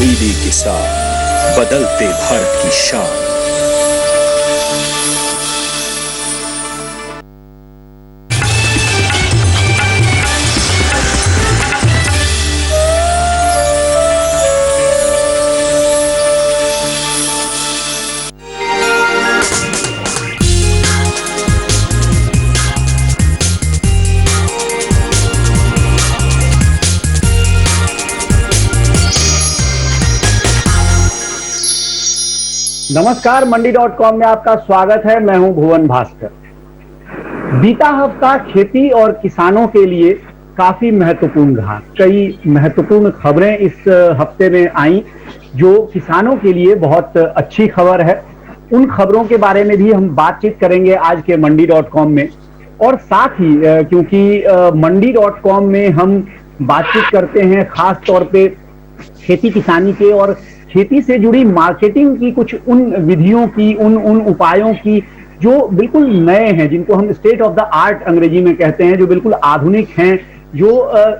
तब्दीली के साथ बदलते भारत की शान। नमस्कार, मंडी.com में आपका स्वागत है। मैं हूं भुवन भास्कर। बीता हफ्ता खेती और किसानों के लिए काफी महत्वपूर्ण रहा। कई महत्वपूर्ण खबरें इस हफ्ते में आई जो किसानों के लिए बहुत अच्छी खबर है। उन खबरों के बारे में भी हम बातचीत करेंगे आज के मंडी.com में। और साथ ही क्योंकि मंडी.com में हम बातचीत करते हैं खास तौर पे खेती किसानी के और खेती से जुड़ी मार्केटिंग की, कुछ उन विधियों की, उन उपायों की जो बिल्कुल नए हैं, जिनको हम स्टेट ऑफ द आर्ट अंग्रेजी में कहते हैं, जो बिल्कुल आधुनिक हैं, जो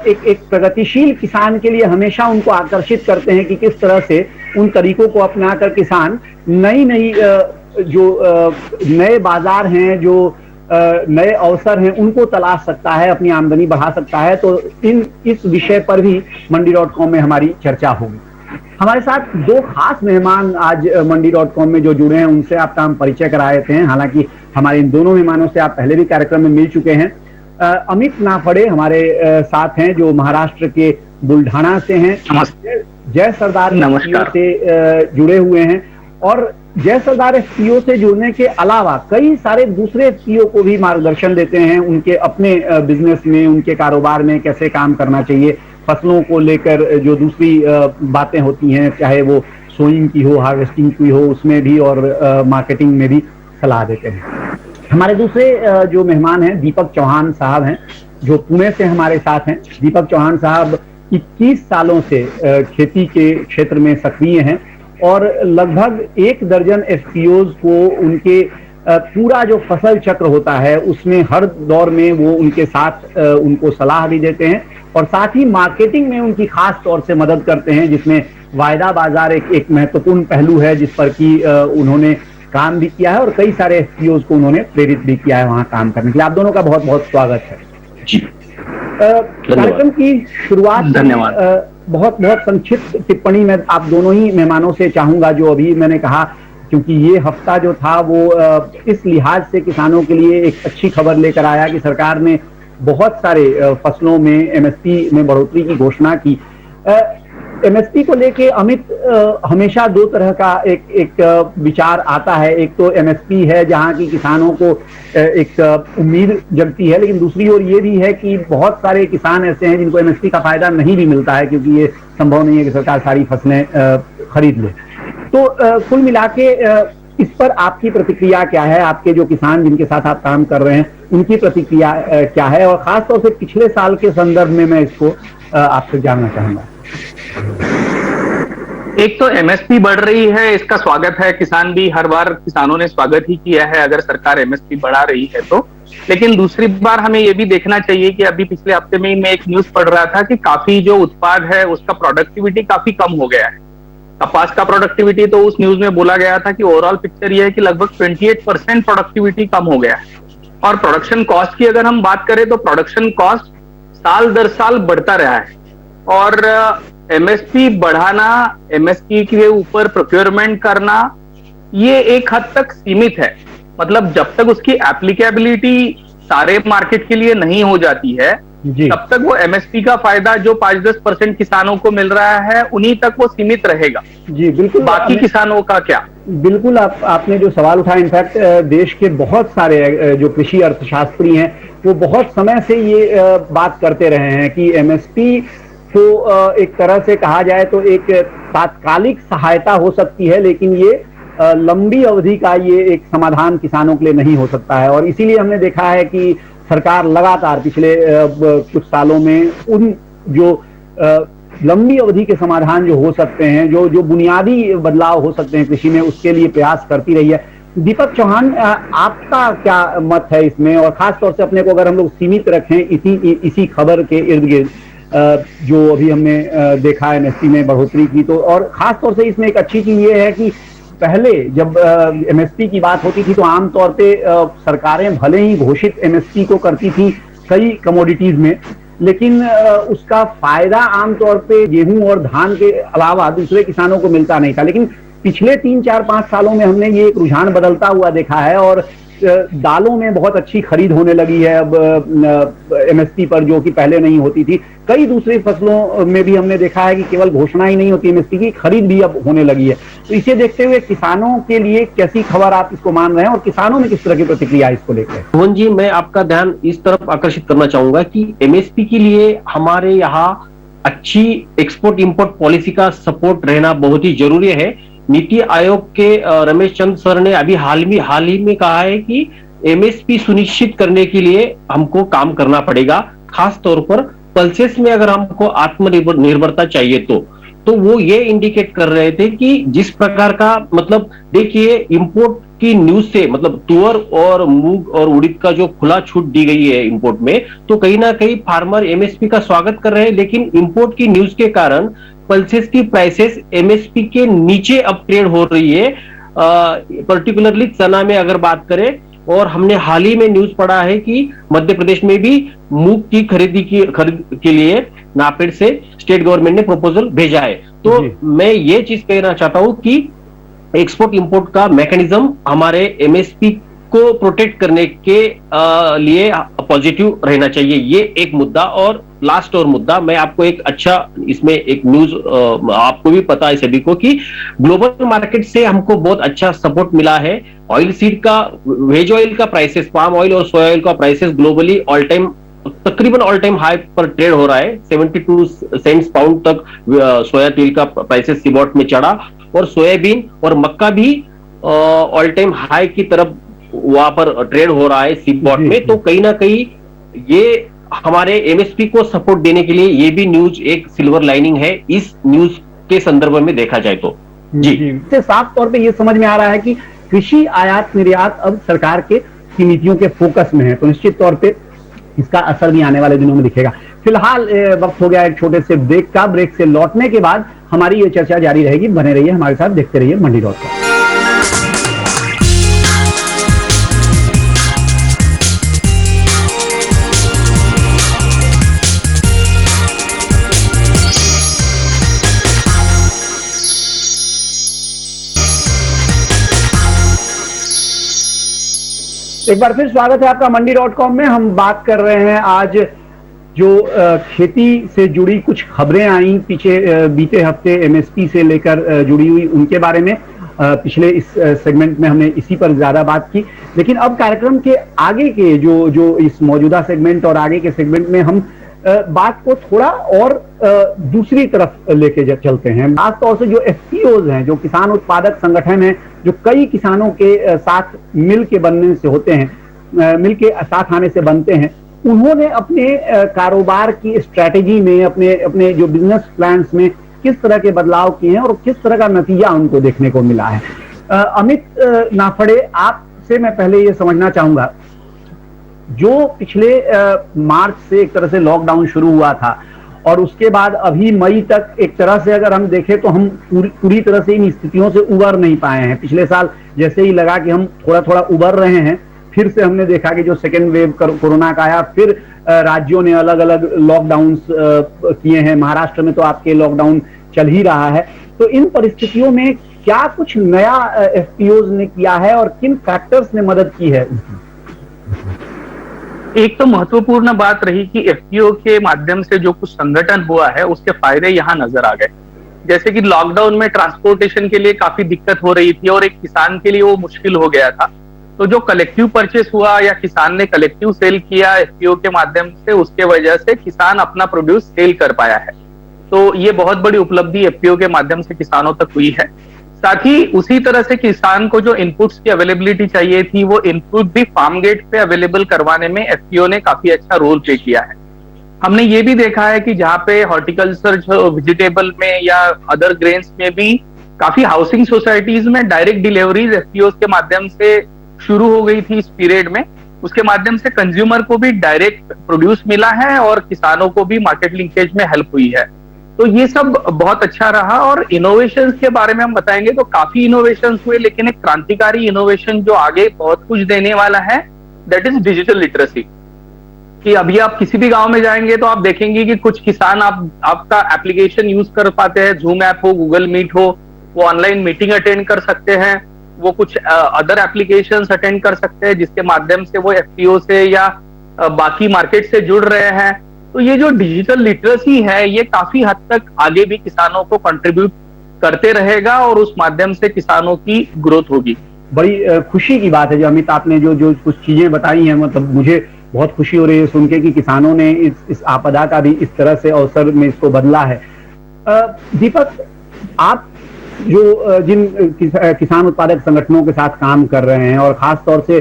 एक प्रगतिशील किसान के लिए हमेशा उनको आकर्षित करते हैं कि किस तरह से उन तरीकों को अपनाकर किसान नई जो नए बाजार हैं, जो नए अवसर हैं, उनको तलाश सकता है, अपनी आमदनी बढ़ा सकता है। तो इस विषय पर भी मंडी.com में हमारी चर्चा होगी। हमारे साथ दो खास मेहमान आज मंडी.com में जो जुड़े हैं, उनसे आपका हम परिचय करा देते हैं। हालांकि हमारे इन दोनों मेहमानों से आप पहले भी कार्यक्रम में मिल चुके हैं। अमित नाफड़े हमारे साथ हैं, जो महाराष्ट्र के बुल्ढाना से हैं। जय सरदार एफपीओ से जुड़े हुए हैं और जय सरदार एफपीओ से जुड़ने के अलावा कई सारे दूसरे एफपीओ को भी मार्गदर्शन देते हैं, उनके अपने बिजनेस में, उनके कारोबार में कैसे काम करना चाहिए, फसलों को लेकर जो दूसरी बातें होती हैं, चाहे वो सोइंग की हो, हार्वेस्टिंग की हो, उसमें भी और मार्केटिंग में भी सलाह देते हैं। हमारे दूसरे जो मेहमान हैं दीपक चौहान साहब हैं, जो पुणे से हमारे साथ हैं। दीपक चौहान साहब 21 सालों से खेती के क्षेत्र में सक्रिय हैं और लगभग 1 दर्जन एफपीओज को उनके पूरा जो फसल चक्र होता है उसमें हर दौर में वो उनके साथ उनको सलाह भी देते हैं और साथ ही मार्केटिंग में उनकी खास तौर से मदद करते हैं, जिसमें वायदा बाजार एक महत्वपूर्ण पहलू है, जिस पर कि उन्होंने काम भी किया है और कई सारे एफपीओज को उन्होंने प्रेरित भी किया है वहां काम करने के लिए। आप दोनों का बहुत बहुत स्वागत है जी। कार्यक्रम की शुरुआत धन्यवाद। बहुत संक्षिप्त टिप्पणी मैं आप दोनों ही मेहमानों से चाहूंगा। जो अभी मैंने कहा, क्योंकि ये हफ्ता जो था वो इस लिहाज से किसानों के लिए एक अच्छी खबर लेकर आया कि सरकार ने बहुत सारे फसलों में एमएसपी में बढ़ोतरी की घोषणा की। एमएसपी को लेके अमित, हमेशा दो तरह का एक विचार आता है। एक तो एमएसपी है जहां की किसानों को एक उम्मीद जगती है, लेकिन दूसरी ओर ये भी है कि बहुत सारे किसान ऐसे हैं जिनको एमएसपी का फायदा नहीं भी मिलता है, क्योंकि ये संभव नहीं है कि सरकार सारी फसलें खरीद ले। तो कुल मिला के इस पर आपकी प्रतिक्रिया क्या है? आपके जो किसान जिनके साथ आप काम कर रहे हैं उनकी प्रतिक्रिया क्या है? और खास तौर से पिछले साल के संदर्भ में मैं इसको आपसे जानना चाहूंगा। एक तो एमएसपी बढ़ रही है, इसका स्वागत है। किसान भी, हर बार किसानों ने स्वागत ही किया है अगर सरकार एमएसपी बढ़ा रही है तो। लेकिन दूसरी बार हमें ये भी देखना चाहिए कि अभी पिछले हफ्ते में मैं एक न्यूज पढ़ रहा था कि काफी जो उत्पाद है उसका प्रोडक्टिविटी काफी कम हो गया है। कपास का प्रोडक्टिविटी तो उस न्यूज में बोला गया था कि ओवरऑल पिक्चर ये है कि लगभग 28% प्रोडक्टिविटी कम हो गया है। और प्रोडक्शन कॉस्ट की अगर हम बात करें तो प्रोडक्शन कॉस्ट साल दर साल बढ़ता रहा है और एमएसपी बढ़ाना, एमएसपी के ऊपर प्रोक्योरमेंट करना, ये एक हद तक सीमित है। मतलब जब तक उसकी एप्लीकेबिलिटी सारे मार्केट के लिए नहीं हो जाती है तब तक वो एमएसपी का फायदा जो 5-10% किसानों को मिल रहा है उन्हीं तक वो सीमित रहेगा। जी बिल्कुल। बाकी किसानों का क्या? बिल्कुल, आपने जो सवाल उठाया, इनफैक्ट देश के बहुत सारे जो कृषि अर्थशास्त्री हैं वो बहुत समय से ये बात करते रहे हैं कि एमएसपी को एक तरह से कहा जाए तो एक तात्कालिक सहायता हो सकती है, लेकिन ये लंबी अवधि का ये एक समाधान किसानों के लिए नहीं हो सकता है। और इसीलिए हमने देखा है कि सरकार लगातार पिछले कुछ सालों में उन जो लंबी अवधि के समाधान जो हो सकते हैं, जो बुनियादी बदलाव हो सकते हैं कृषि में, उसके लिए प्रयास करती रही है। दीपक चौहान, आपका क्या मत है इसमें? और खास तौर से अपने को अगर हम लोग सीमित रखें इसी खबर के इर्द गिर्द, जो अभी हमने देखा एमएसपी में बढ़ोतरी की, तो और खास तौर से इसमें एक अच्छी चीज ये है कि पहले जब एमएसपी की बात होती थी तो आमतौर पे सरकारें भले ही घोषित एमएसपी को करती थी कई कमोडिटीज में, लेकिन उसका फायदा आमतौर पे गेहूं और धान के अलावा दूसरे किसानों को मिलता नहीं था। लेकिन पिछले 3-4-5 सालों में हमने ये एक रुझान बदलता हुआ देखा है और दालों में बहुत अच्छी खरीद होने लगी है अब एमएसपी पर, जो कि पहले नहीं होती थी। कई दूसरी फसलों में भी हमने देखा है कि केवल घोषणा ही नहीं होती, एमएसपी की खरीद भी अब होने लगी है। तो इसे देखते हुए किसानों के लिए कैसी खबर आप इसको मान रहे हैं और किसानों में किस तरह की प्रतिक्रिया इसको लेकर? मोहन जी, मैं आपका ध्यान इस तरफ आकर्षित करना चाहूंगा कि एमएसपी के लिए हमारे यहाँ अच्छी एक्सपोर्ट इंपोर्ट पॉलिसी का सपोर्ट रहना बहुत ही जरूरी है। नीति आयोग के रमेश चंद सर ने अभी हाल ही में कहा है कि एमएसपी सुनिश्चित करने के लिए हमको काम करना पड़ेगा, खास तौर पर पल्सेस में अगर हमको आत्मनिर्भरता चाहिए तो वो ये इंडिकेट कर रहे थे कि जिस प्रकार का, मतलब देखिए इंपोर्ट की न्यूज से, मतलब तुअर और मूंग और उड़द का जो खुला छूट दी गई है इंपोर्ट में, तो कहीं ना कहीं फार्मर एमएसपी का स्वागत कर रहे हैं। लेकिन इंपोर्ट की न्यूज के कारण पल्सेस की प्राइसेस एमएसपी के नीचे अपग्रेड हो रही है, पर्टिकुलरली चना में अगर बात करें। और हमने हाल ही में न्यूज पढ़ा है कि मध्य प्रदेश में भी मूंग की खरीद के लिए नाफेड से स्टेट गवर्नमेंट ने प्रपोजल भेजा है। तो मैं ये चीज कहना चाहता हूं कि एक्सपोर्ट इंपोर्ट का मैकेनिज्म हमारे एमएसपी को प्रोटेक्ट करने के लिए पॉजिटिव रहना चाहिए, ये एक मुद्दा। और लास्ट और मुद्दा, मैं आपको एक अच्छा इसमें एक न्यूज, आपको भी पता है सभी को कि ग्लोबल मार्केट से हमको बहुत अच्छा सपोर्ट मिला है। ऑयल सीड का, वेज ऑयल का प्राइसेस, पाम ऑयल और सोया ऑयल का प्राइसेस ग्लोबली तकरीबन ऑल टाइम हाई पर ट्रेड हो रहा है। 72 सेंट्स पाउंड तक सोया तेल का प्राइसेस सीबॉट में चढ़ा और सोयाबीन और मक्का भी ऑल टाइम हाई की तरफ वहां पर ट्रेड हो रहा है सीबॉट में। तो कहीं ना कहीं ये हमारे एमएसपी को सपोर्ट देने के लिए ये भी न्यूज एक सिल्वर लाइनिंग है इस न्यूज के संदर्भ में देखा जाए तो। जी, साफ तौर पे ये समझ में आ रहा है कि कृषि आयात निर्यात अब सरकार के नीतियों के फोकस में है, तो निश्चित तौर पे इसका असर भी आने वाले दिनों में दिखेगा। फिलहाल वक्त हो गया एक छोटे से ब्रेक का। ब्रेक से लौटने के बाद हमारी ये चर्चा जारी रहेगी। बने रहिए हमारे साथ, देखते रहिए मंडी.com। एक बार फिर स्वागत है आपका मंडी.com में। हम बात कर रहे हैं आज जो खेती से जुड़ी कुछ खबरें आई बीते हफ्ते एमएसपी से लेकर जुड़ी हुई, उनके बारे में पिछले इस सेगमेंट में हमने इसी पर ज्यादा बात की। लेकिन अब कार्यक्रम के आगे के जो इस मौजूदा सेगमेंट और आगे के सेगमेंट में हम बात को थोड़ा और दूसरी तरफ लेके चलते हैं। खासतौर से जो एफपीओज हैं, जो किसान उत्पादक संगठन हैं, जो कई किसानों के साथ मिल के बनने से होते हैं, मिल के साथ आने से बनते हैं, उन्होंने अपने कारोबार की स्ट्रैटेजी में, अपने जो बिजनेस प्लान्स में किस तरह के बदलाव किए हैं और किस तरह का नतीजा उनको देखने को मिला है। अमित नाफड़े, आपसे मैं पहले ये समझना चाहूंगा, जो पिछले मार्च से एक तरह से लॉकडाउन शुरू हुआ था और उसके बाद अभी मई तक एक तरह से अगर हम देखें तो हम पूरी तरह से इन स्थितियों से उबर नहीं पाए हैं। पिछले साल जैसे ही लगा कि हम थोड़ा थोड़ा उबर रहे हैं, फिर से हमने देखा कि जो सेकेंड वेव कोरोना का आया, फिर राज्यों ने अलग अलग लॉकडाउन किए हैं। महाराष्ट्र में तो आपके लॉकडाउन चल ही रहा है। तो इन परिस्थितियों में क्या कुछ नया एफपीओज ने किया है और किन फैक्टर्स ने मदद की है? एक तो महत्वपूर्ण बात रही कि एफपीओ के माध्यम से जो कुछ संगठन हुआ है उसके फायदे यहाँ नजर आ गए। जैसे कि लॉकडाउन में ट्रांसपोर्टेशन के लिए काफी दिक्कत हो रही थी और एक किसान के लिए वो मुश्किल हो गया था। तो जो कलेक्टिव परचेस हुआ या किसान ने कलेक्टिव सेल किया एफपीओ के माध्यम से, उसके वजह से किसान अपना प्रोड्यूस सेल कर पाया है। तो ये बहुत बड़ी उपलब्धि एफपीओ के माध्यम से किसानों तक हुई है। साथ ही उसी तरह से किसान को जो इनपुट्स की अवेलेबिलिटी चाहिए थी, वो इनपुट भी फार्म गेट पे अवेलेबल करवाने में एफपीओ ने काफी अच्छा रोल प्ले किया है। हमने ये भी देखा है कि जहाँ पे हॉर्टिकल्चर, वेजिटेबल में या अदर ग्रेन्स में भी काफी हाउसिंग सोसाइटीज में डायरेक्ट डिलीवरीज एफपीओ के माध्यम से शुरू हो गई थी इस पीरियड में। उसके माध्यम से कंज्यूमर को भी डायरेक्ट प्रोड्यूस मिला है और किसानों को भी मार्केट लिंकेज में हेल्प हुई है। तो ये सब बहुत अच्छा रहा। और इनोवेशंस के बारे में हम बताएंगे तो काफी इनोवेशंस हुए, लेकिन एक क्रांतिकारी इनोवेशन जो आगे बहुत कुछ देने वाला है, दैट इज डिजिटल लिटरेसी। कि अभी आप किसी भी गांव में जाएंगे तो आप देखेंगे कि कुछ किसान आपका एप्लीकेशन यूज कर पाते हैं, जूम ऐप हो, गूगल मीट हो, वो ऑनलाइन मीटिंग अटेंड कर सकते हैं, वो कुछ अदर एप्लीकेशंस अटेंड कर सकते हैं जिसके माध्यम से वो एफपीओ से या बाकी मार्केट से जुड़ रहे हैं। तो ये जो डिजिटल लिटरेसी है ये काफी हद तक आगे भी किसानों को कंट्रीब्यूट करते रहेगा और उस माध्यम से किसानों की ग्रोथ होगी। बड़ी खुशी की बात है जो अमित आपने जो कुछ चीजें बताई हैं, मतलब मुझे बहुत खुशी हो रही है सुन के कि किसानों ने इस आपदा का भी इस तरह से अवसर में इसको बदला है। दीपक, आप जो जिन किसान उत्पादक संगठनों के साथ काम कर रहे हैं और खास तौर से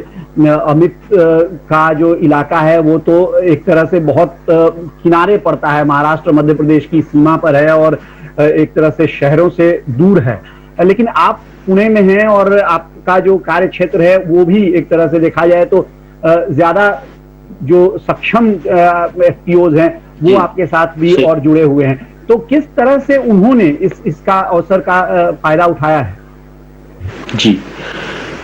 अमित का जो इलाका है वो तो एक तरह से बहुत किनारे पड़ता है, महाराष्ट्र मध्य प्रदेश की सीमा पर है और एक तरह से शहरों से दूर है, लेकिन आप पुणे में हैं और आपका जो कार्य क्षेत्र है वो भी एक तरह से देखा जाए तो ज्यादा जो सक्षम एफपीओज हैं वो आपके साथ भी और जुड़े हुए हैं। तो किस तरह से उन्होंने इसका अवसर का फायदा उठाया है? जी,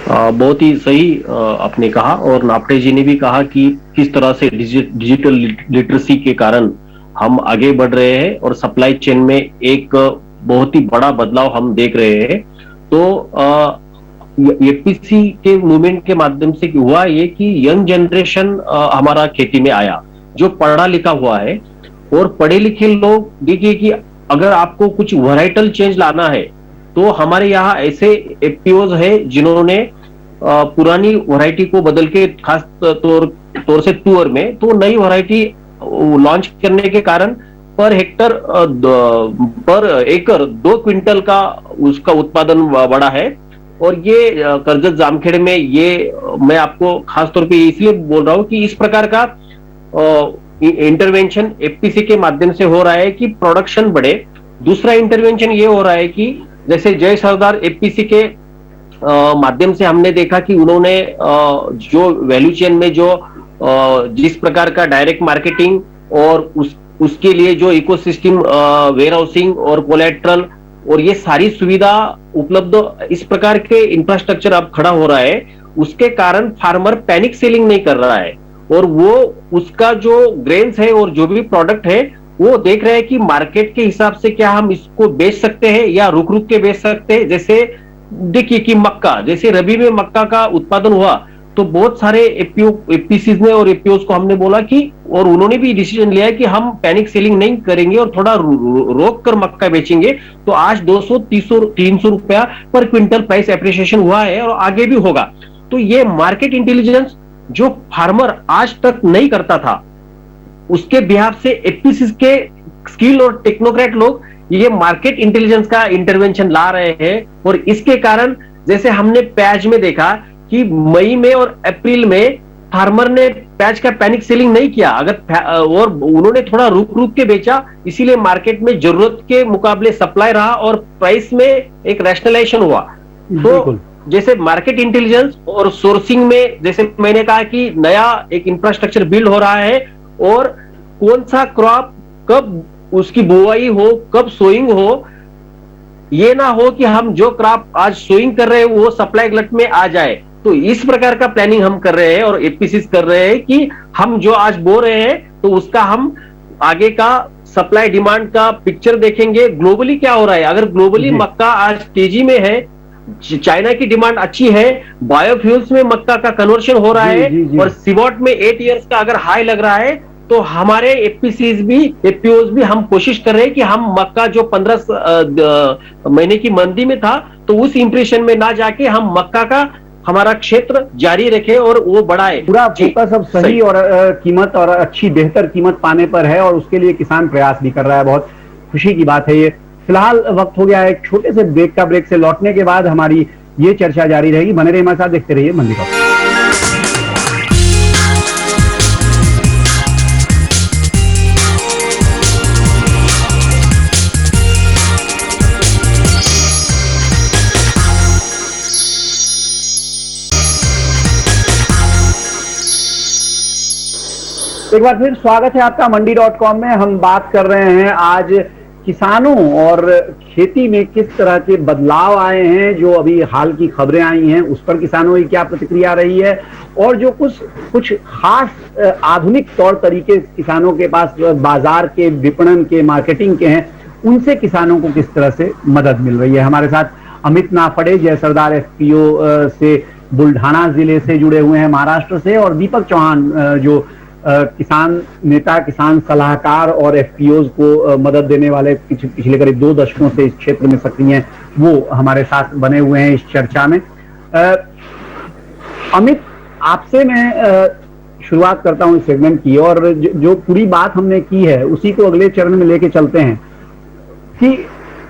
बहुत ही सही आपने कहा और नाप्टे जी ने भी कहा कि किस तरह से डिजिटल लिटरेसी के कारण हम आगे बढ़ रहे हैं और सप्लाई चेन में एक बहुत ही बड़ा बदलाव हम देख रहे हैं। तो एपीसी के मूवमेंट के माध्यम से हुआ ये कि यंग जनरेशन हमारा खेती में आया, जो पढ़ा लिखा हुआ है और पढ़े लिखे लोग। देखिए कि अगर आपको कुछ वैराइटल चेंज लाना है तो हमारे यहाँ ऐसे एफपीओज है जिन्होंने पुरानी वैरायटी को बदल के खास तौर से तुअर में तो नई वैरायटी लॉन्च करने के कारण पर हेक्टर पर एकड़ 2 क्विंटल का उसका उत्पादन बढ़ा है। और ये करजत जामखेड़ में ये मैं आपको खास तौर पे इसलिए बोल रहा हूं कि इस प्रकार का इंटरवेंशन एफपीसी के माध्यम से हो रहा है कि प्रोडक्शन बढ़े। दूसरा इंटरवेंशन ये हो रहा है कि जैसे जय सरदार एफपीसी के माध्यम से हमने देखा कि उन्होंने जो वैल्यू चेन में जो जिस प्रकार का डायरेक्ट मार्केटिंग और उसके लिए जो इकोसिस्टम वेयर हाउसिंग और कोलेट्रल और ये सारी सुविधा उपलब्ध, इस प्रकार के इंफ्रास्ट्रक्चर अब खड़ा हो रहा है, उसके कारण फार्मर पैनिक सेलिंग नहीं कर रहा है और वो उसका जो ग्रेन्स है और जो भी प्रोडक्ट है वो देख रहे हैं कि मार्केट के हिसाब से क्या हम इसको बेच सकते हैं या रुक रुक के बेच सकते हैं। जैसे देखिए कि मक्का, जैसे रबी में मक्का का उत्पादन हुआ तो बहुत सारे एफपीसीज ने और एफपीओज को हमने बोला कि और उन्होंने भी डिसीजन लिया कि हम पैनिक सेलिंग नहीं करेंगे और थोड़ा रोक कर मक्का बेचेंगे। तो आज 200-300 रुपया पर क्विंटल प्राइस एप्रिसिएशन हुआ है और आगे भी होगा। तो ये मार्केट इंटेलिजेंस जो फार्मर आज तक नहीं करता था, उसके बिहाफ से एफपीसीज के स्किल और टेक्नोक्रेट लोग ये मार्केट इंटेलिजेंस का इंटरवेंशन ला रहे हैं। और इसके कारण जैसे हमने प्याज में देखा कि मई में और अप्रैल में फार्मर ने प्याज का पैनिक सेलिंग नहीं किया और उन्होंने थोड़ा रुक रुक के बेचा, इसीलिए मार्केट में जरूरत के मुकाबले सप्लाई रहा और प्राइस में एक रैशनलाइजेशन हुआ। तो जैसे मार्केट इंटेलिजेंस और सोर्सिंग में जैसे मैंने कहा कि नया एक इंफ्रास्ट्रक्चर बिल्ड हो रहा है और कौन सा क्रॉप कब उसकी बुआई हो, कब सोइंग हो, ये ना हो कि हम जो क्रॉप आज सोइंग कर रहे हैं वो सप्लाई गलत में आ जाए। तो इस प्रकार का प्लानिंग हम कर रहे हैं और एफपीसीज कर रहे हैं कि हम जो आज बो रहे हैं तो उसका हम आगे का सप्लाई डिमांड का पिक्चर देखेंगे। ग्लोबली क्या हो रहा है, अगर ग्लोबली मक्का आज तेजी में है, चाइना की डिमांड अच्छी है, बायोफ्यूल्स में मक्का का कन्वर्शन हो रहा है और सीवॉट में 8 इयर्स का अगर हाई लग रहा है तो हमारे एफपीसीज भी एफपीओज भी हम कोशिश कर रहे हैं कि हम मक्का जो 15 महीने की मंदी में था तो उस इंप्रेशन में ना जाके हम मक्का का हमारा क्षेत्र जारी रखे और वो बढ़ाए। पूरा फोकस अब सही और कीमत और अच्छी बेहतर कीमत पाने पर है और उसके लिए किसान प्रयास भी कर रहा है। बहुत खुशी की बात है ये। फिलहाल वक्त हो गया है एक छोटे से ब्रेक का। ब्रेक से लौटने के बाद हमारी ये चर्चा जारी रहेगी। बने रहिए हमारे साथ, देखते रहिए मंडी का। एक बार फिर स्वागत है आपका मंडी.com में। हम बात कर रहे हैं आज किसानों और खेती में किस तरह के बदलाव आए हैं, जो अभी हाल की खबरें आई हैं उस पर किसानों की क्या प्रतिक्रिया रही है, और जो कुछ खास आधुनिक तौर तरीके किसानों के पास बाजार के, विपणन के, मार्केटिंग के हैं, उनसे किसानों को किस तरह से मदद मिल रही है। हमारे साथ अमित नाफड़े जय सरदार एफपीओ से बुल्ढाना जिले से जुड़े हुए हैं, महाराष्ट्र से, और दीपक चौहान जो किसान नेता, किसान सलाहकार और एफपीओज को मदद देने वाले पिछले करीब 2 दशकों से इस क्षेत्र में सक्रिय हैं, वो हमारे साथ बने हुए हैं इस चर्चा में। अमित, आपसे मैं शुरुआत करता हूं इस सेगमेंट की, और जो पूरी बात हमने की है उसी को अगले चरण में लेके चलते हैं कि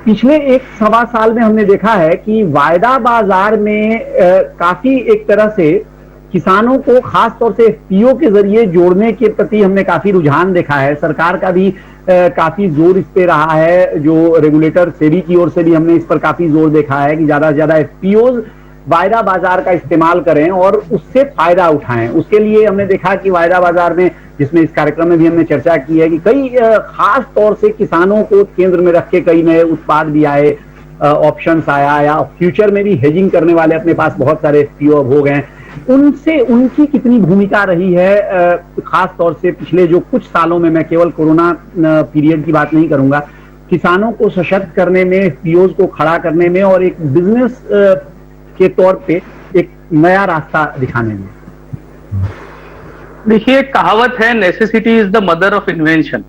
पिछले 1-1.25 साल में हमने देखा है कि वायदा बाजार में काफी एक तरह से किसानों को खास तौर से एफपीओ के जरिए जोड़ने के प्रति हमने काफी रुझान देखा है। सरकार का भी काफी जोर इस पे रहा है, जो रेगुलेटर सेबी की ओर से भी हमने इस पर काफी जोर देखा है कि ज्यादा से ज्यादा एफपीओ वायदा बाजार का इस्तेमाल करें और उससे फायदा उठाएं। उसके लिए हमने देखा कि वायदा बाजार में, जिसमें इस कार्यक्रम में भी हमने चर्चा की है, कि कई खास तौर से किसानों को केंद्र में रख के कई नए उत्पाद भी आए, ऑप्शंस आया, या फ्यूचर में भी हेजिंग करने वाले अपने पास बहुत सारे एफपीओ हो गए। उनसे उनकी कितनी भूमिका रही है, खास तौर से पिछले जो कुछ सालों में, मैं केवल कोरोना पीरियड की बात नहीं करूंगा, किसानों को सशक्त करने में, एफपीओज को खड़ा करने में और एक बिजनेस के तौर पे एक नया रास्ता दिखाने में। देखिए, कहावत है necessity is the mother of invention,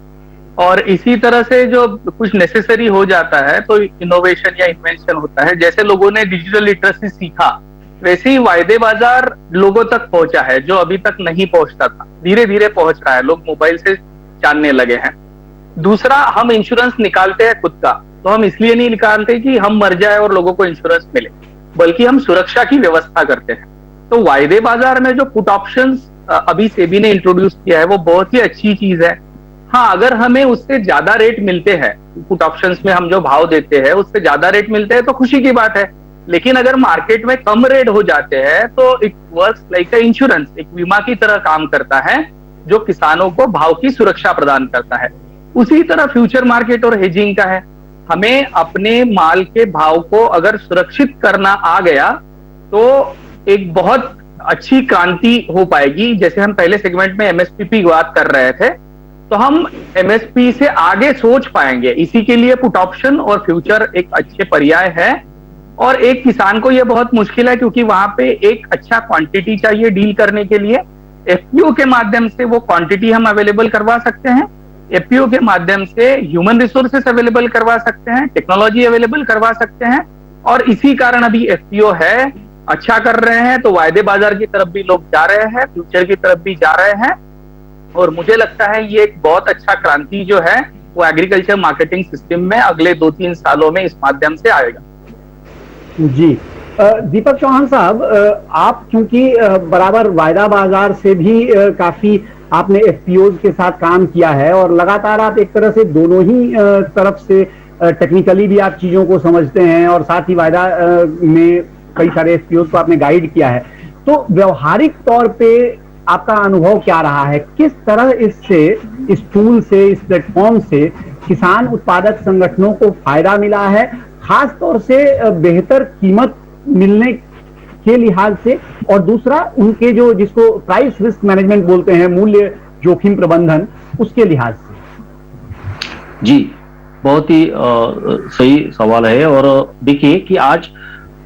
और इसी तरह से जो कुछ नेसेसरी हो जाता है तो इनोवेशन या इन्वेंशन होता है। जैसे लोगों ने डिजिटल लिटरेसी सीखा, वैसे ही वायदे बाजार लोगों तक पहुंचा है, जो अभी तक नहीं पहुंचता था, धीरे धीरे पहुंच रहा है, लोग मोबाइल से जानने लगे हैं। दूसरा, हम इंश्योरेंस निकालते हैं खुद का, तो हम इसलिए नहीं निकालते कि हम मर जाए और लोगों को इंश्योरेंस मिले, बल्कि हम सुरक्षा की व्यवस्था करते हैं। तो वायदे बाजार में जो पुट ऑप्शंस अभी सेबी ने इंट्रोड्यूस किया है, वो बहुत ही अच्छी चीज है। हाँ, अगर हमें उससे ज्यादा रेट मिलते हैं, पुट ऑप्शंस में हम जो भाव देते हैं उससे ज्यादा रेट मिलते हैं तो खुशी की बात है, लेकिन अगर मार्केट में कम रेट हो जाते हैं तो it works like a insurance, एक बीमा की तरह काम करता है, जो किसानों को भाव की सुरक्षा प्रदान करता है। उसी तरह फ्यूचर मार्केट और हेजिंग का है। हमें अपने माल के भाव को अगर सुरक्षित करना आ गया तो एक बहुत अच्छी क्रांति हो पाएगी। जैसे हम पहले सेगमेंट में एमएसपी की बात कर रहे थे, तो हम एमएसपी से आगे सोच पाएंगे। इसी के लिए पुट ऑप्शन और फ्यूचर एक अच्छे पर्याय है। और एक किसान को यह बहुत मुश्किल है, क्योंकि वहां पे एक अच्छा क्वांटिटी चाहिए डील करने के लिए। एफपीओ के माध्यम से वो क्वांटिटी हम अवेलेबल करवा सकते हैं, एफपीओ के माध्यम से ह्यूमन रिसोर्सेस अवेलेबल करवा सकते हैं, टेक्नोलॉजी अवेलेबल करवा सकते हैं, और इसी कारण अभी एफपीओ है, अच्छा कर रहे हैं। तो वायदे बाजार की तरफ भी लोग जा रहे हैं, फ्यूचर की तरफ भी जा रहे हैं, और मुझे लगता है ये एक बहुत अच्छा क्रांति जो है वो एग्रीकल्चर मार्केटिंग सिस्टम में अगले 2-3 सालों में इस माध्यम से आएगा। जी, दीपक चौहान साहब, आप क्योंकि बराबर वायदा बाजार से भी काफी आपने एफपीओज के साथ काम किया है, और लगातार आप एक तरह से दोनों ही तरफ से टेक्निकली भी आप चीजों को समझते हैं, और साथ ही वायदा में कई सारे एफपीओज को आपने गाइड किया है, तो व्यवहारिक तौर पे आपका अनुभव क्या रहा है? किस तरह इससे, इस टूल से, इस प्लेटफॉर्म से किसान उत्पादक संगठनों को फायदा मिला है, खास तौर से बेहतर कीमत मिलने के लिहाज से, और दूसरा उनके जो, जिसको प्राइस रिस्क मैनेजमेंट बोलते हैं, मूल्य जोखिम प्रबंधन, उसके लिहाज से? जी, बहुत ही सही सवाल है। और देखिए कि आज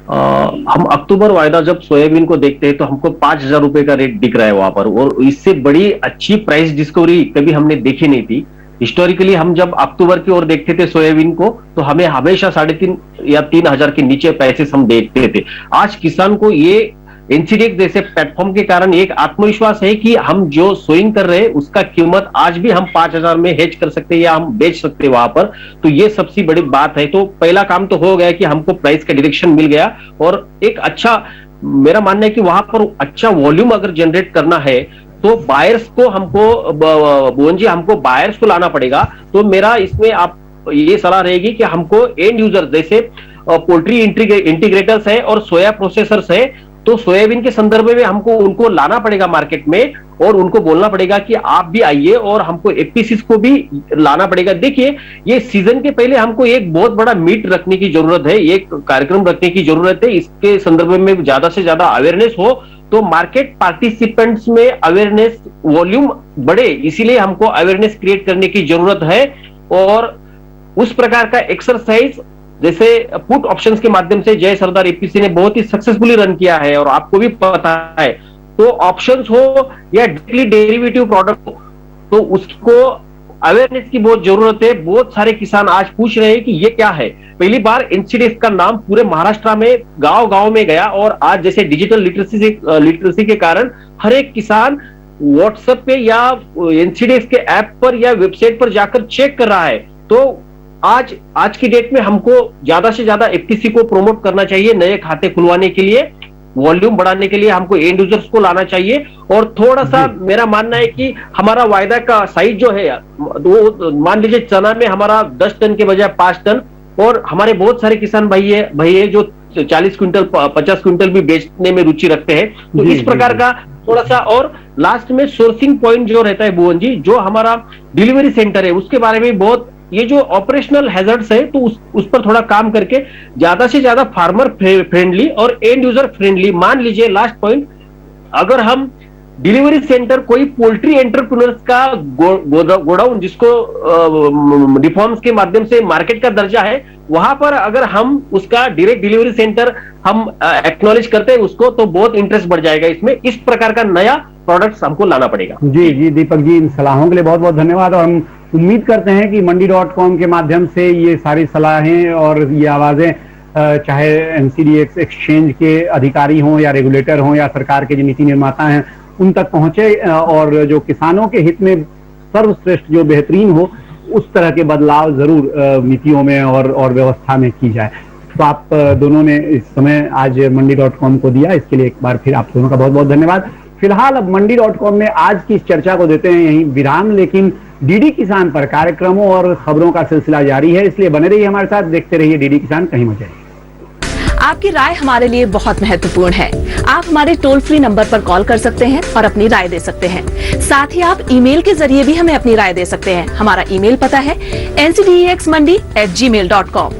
हम अक्टूबर वायदा जब सोयाबीन को देखते हैं तो हमको 5,000 रुपए का रेट दिख रहा है वहां पर, और इससे बड़ी अच्छी प्राइस डिस्कवरी कभी हमने देखी नहीं थी। हिस्टोरिकली हम जब अक्टूबर की ओर देखते थे सोयाबीन को, तो हमें हमेशा 3,500 या 3,000 के नीचे पैसे हम देखते थे। आज किसान को ये एनसीडीएक्स जैसे प्लेटफॉर्म के कारण एक आत्मविश्वास है कि हम जो सोइंग कर रहे हैं उसका कीमत आज भी हम 5,000 में हेज कर सकते हैं या हम बेच सकते हैं वहां पर। तो ये सबसे बड़ी बात है। तो पहला काम तो हो गया कि हमको प्राइस का डायरेक्शन मिल गया, और एक अच्छा, मेरा मानना है कि वहां पर अच्छा वॉल्यूम अगर जनरेट करना है तो बायर्स को हमको, भुवन जी, हमको बायर्स को लाना पड़ेगा। तो मेरा इसमें आप ये सलाह रहेगी कि हमको एंड यूजर जैसे पोल्ट्री इंटीग्रेटर्स है और सोया प्रोसेसर्स है, तो सोयाबीन के संदर्भ में हमको उनको लाना पड़ेगा मार्केट में, और उनको बोलना पड़ेगा कि आप भी आइए और हमको एफपीसी को भी लाना पड़ेगा। देखिए, ये सीजन के पहले हमको एक बहुत बड़ा मीट रखने की जरूरत है, एक कार्यक्रम रखने की जरूरत है। इसके संदर्भ में ज्यादा से ज्यादा अवेयरनेस हो तो मार्केट पार्टिसिपेंट्स में अवेयरनेस वॉल्यूम बढ़े, इसीलिए हमको अवेयरनेस क्रिएट करने की जरूरत है। और उस प्रकार का एक्सरसाइज जैसे पुट ऑप्शंस के माध्यम से जय सरदार एपीसी ने बहुत ही सक्सेसफुली रन किया है और आपको भी पता है, तो ऑप्शंस हो या डायरेक्टली डेरिवेटिव प्रोडक्ट हो, तो उसको अवेयरनेस की बहुत जरूरत है। बहुत सारे किसान आज पूछ रहे हैं कि ये क्या है। पहली बार एनसीडीएक्स का नाम पूरे महाराष्ट्र में गांव गांव में गया और आज जैसे डिजिटल लिटरेसी के कारण हर एक किसान व्हाट्सएप पे या एनसीडीएक्स के ऐप पर या वेबसाइट पर जाकर चेक कर रहा है। तो आज की डेट में हमको ज्यादा से ज्यादा एफटीसी को प्रमोट करना चाहिए। नए खाते खुलवाने के लिए, वॉल्यूम बढ़ाने के लिए हमको एंड यूजर्स को लाना चाहिए। और थोड़ा सा मेरा मानना है कि हमारा वायदा का साइज जो है वो मान लीजिए चना में हमारा 10 टन के बजाय 5 टन, और हमारे बहुत सारे किसान भाई है जो 40 क्विंटल 50 क्विंटल भी बेचने में रुचि रखते हैं। तो इस प्रकार का थोड़ा सा, और लास्ट में सोर्सिंग पॉइंट जो रहता है भुवन जी, जो हमारा डिलीवरी सेंटर है उसके बारे में बहुत, ये जो ऑपरेशनल हैजर्ड्स है तो उस पर थोड़ा काम करके ज्यादा से ज्यादा फार्मर फ्रेंडली और एंड यूजर फ्रेंडली। मान लीजिए लास्ट पॉइंट, अगर हम डिलीवरी सेंटर कोई पोल्ट्री एंटरप्रेन्योर्स का गोडाउन जिसको रिफॉर्म्स के माध्यम से मार्केट का दर्जा है, वहां पर अगर हम उसका डायरेक्ट डिलीवरी सेंटर हम एक्नॉलेज करते हैं उसको, तो बहुत इंटरेस्ट बढ़ जाएगा इसमें। इस प्रकार का नया प्रोडक्ट्स हमको लाना पड़ेगा। जी दीपक जी, इन सलाहों के लिए बहुत बहुत धन्यवाद। और हम उम्मीद करते हैं कि मंडी.com के माध्यम से ये सारी सलाहें और ये आवाजें चाहे एनसीडीएक्स एक्सचेंज के अधिकारी हों या रेगुलेटर हों या सरकार के जो नीति निर्माता हैं उन तक पहुंचे, और जो किसानों के हित में सर्वश्रेष्ठ जो बेहतरीन हो उस तरह के बदलाव जरूर नीतियों में और व्यवस्था में की जाए। तो आप दोनों ने इस समय आज मंडी.com को दिया, इसके लिए एक बार फिर आप दोनों का बहुत बहुत धन्यवाद। फिलहाल अब मंडी.com में आज की इस चर्चा को देते हैं यहीं विराम, लेकिन डीडी किसान पर कार्यक्रमों और खबरों का सिलसिला जारी है, इसलिए बने रहिए हमारे साथ, देखते रहिए डीडी किसान, कहीं मत जाइए। आपकी राय हमारे लिए बहुत महत्वपूर्ण है। आप हमारे टोल फ्री नंबर पर कॉल कर सकते हैं और अपनी राय दे सकते हैं। साथ ही आप ईमेल के जरिए भी हमें अपनी राय दे सकते हैं। हमारा ईमेल पता है ncdexmandi@gmail.com।